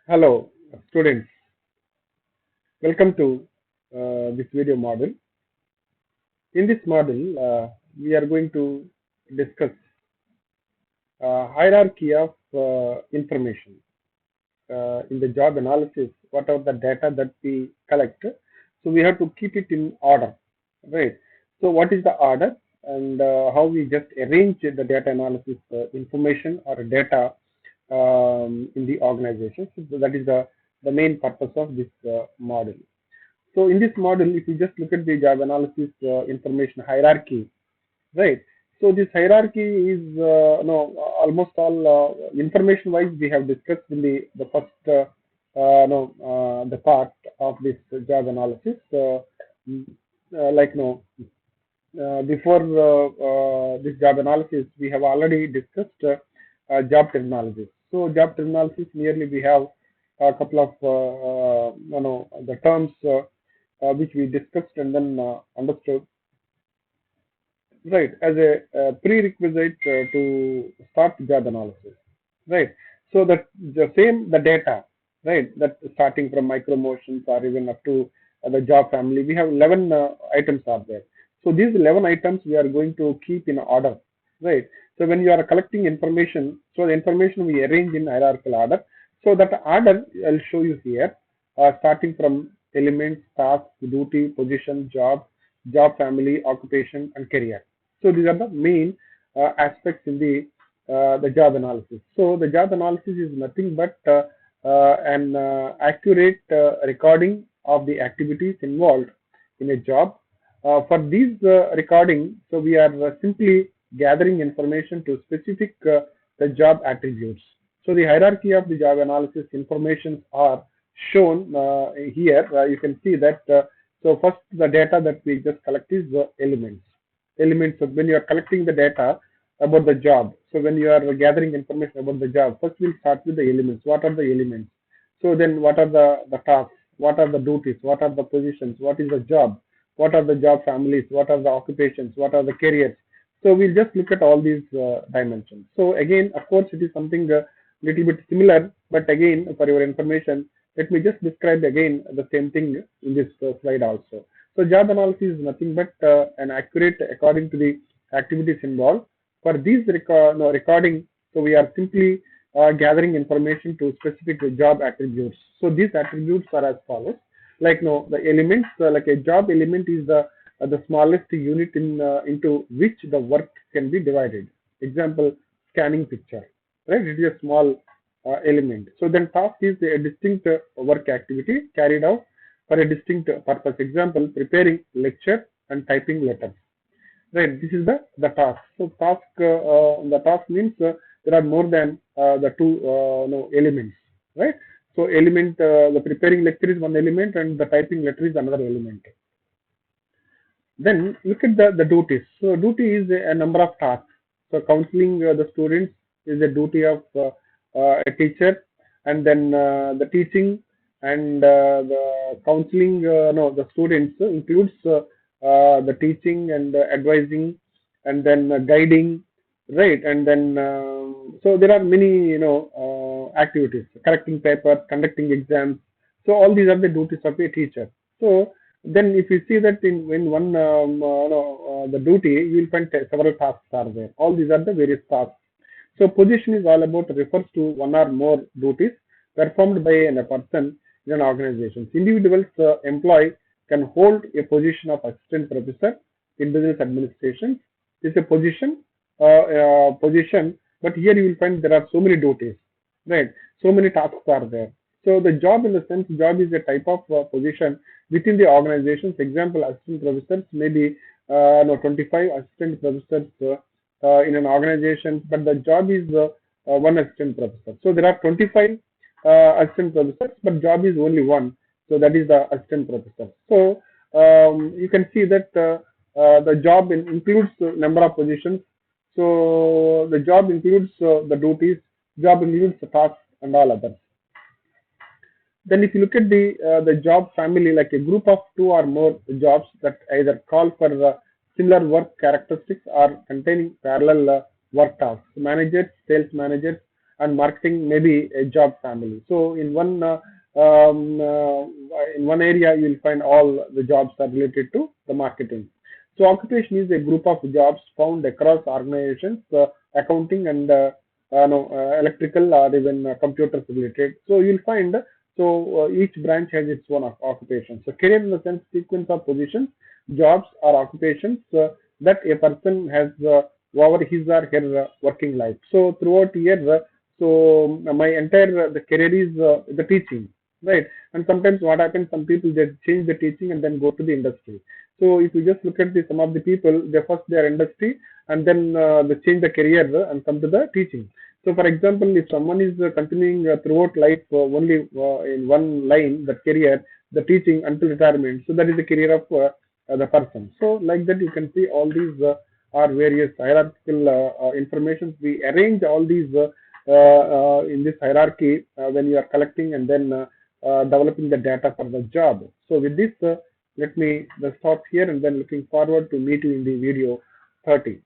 Hello, students. Welcome to this video model. In this model, we are going to discuss hierarchy of information in the job analysis. What are the data that we collect? So we have to keep it in order, right? So what is the order and how we just arrange the data analysis information or data in the organization. So that is the main purpose of this model. So in this model, if you just look at the job analysis information hierarchy, right? So this hierarchy is almost all information wise we have discussed in the first the part of this job analysis. Mm, like no before this job analysis, we have already discussed job terminologies. So job terminologies merely we have a couple of the terms which we discussed and then understood, right, as a prerequisite to start job analysis, right? So that the same the data, right, that starting from micro motions or even up to the job family, we have 11 items are there. So these 11 items we are going to keep in order, right? So when you are collecting information, so the information we arrange in hierarchical order. So that order I'll show you here, starting from elements, task, duty, position, job family, occupation, and career. So these are the main aspects in the job analysis. So the job analysis is nothing but an accurate recording of the activities involved in a job. For these recording, so we are simply gathering information to specific the job attributes. So the hierarchy of the job analysis information are shown here. You can see that. So first, the data that we just collect is elements of when you are collecting the data about the job. So when you are gathering information about the job, first we'll start with the elements. What are the elements? So then what are the tasks? What are the duties? What are the positions? What is the job? What are the job families? What are the occupations? What are the careers? So we'll just look at all these dimensions. So again, of course, it is something a little bit similar, but again, for your information, let me just describe again the same thing in this slide also. So job analysis is nothing but an accurate according to the activities involved. For these recording, so we are simply gathering information to specific job attributes. So these attributes are as follows. Like no, the elements, like a job element is the smallest unit into which the work can be divided. Example, scanning picture, right? It is a small element. So then task is a distinct work activity carried out for a distinct purpose. Example, preparing lecture and typing letters. Right, this is the task. So the task means there are more than the two no, elements, right? So element, the preparing lecture is one element and the typing letter is another element. Then look at the duties. So duty is a number of tasks. So counseling the students is a duty of a teacher, and then the teaching and the counseling no the students includes the teaching and advising, and then guiding, right? And then so there are many activities: correcting papers, conducting exams. So all these are the duties of a teacher. So then if you see that in one the duty, you will find several tasks are there. All these are the various tasks. So position is all about refers to one or more duties performed by a person in an organization. Individuals employee can hold a position of assistant professor in business administration. It's a position, but here you will find there are so many duties, right? So many tasks are there. So the job, in the sense, job is a type of position within the organizations. Example, assistant professors maybe no 25 assistant professors in an organization, but the job is one assistant professor. So there are 25 assistant professors, but job is only one. So that is the assistant professor. So you can see that the job includes number of positions. So the job includes the duties, job includes the tasks and all others. Then if you look at the job family, like a group of two or more jobs that either call for similar work characteristics or containing parallel work tasks. Managers, sales managers, and marketing maybe a job family. So in one area you will find all the jobs are related to the marketing. So occupation is a group of jobs found across organizations, accounting and no, electrical or even computers related. So you'll find each branch has its own occupation. So career in the sense sequence of positions, jobs or occupations that a person has over his or her working life. So throughout year, my entire the career is the teaching, right? And sometimes what happens, some people they change the teaching and then go to the industry. So if you just look at some of the people, they first their industry and then they change the career and come to the teaching. So for example, if someone is continuing throughout life only in one line, that career, the teaching until retirement, so that is the career of the person. So like that, you can see all these are various hierarchical informations. We arrange all these in this hierarchy when you are collecting and then developing the data for the job. So with this, let me stop here and then looking forward to meet you in the video 30.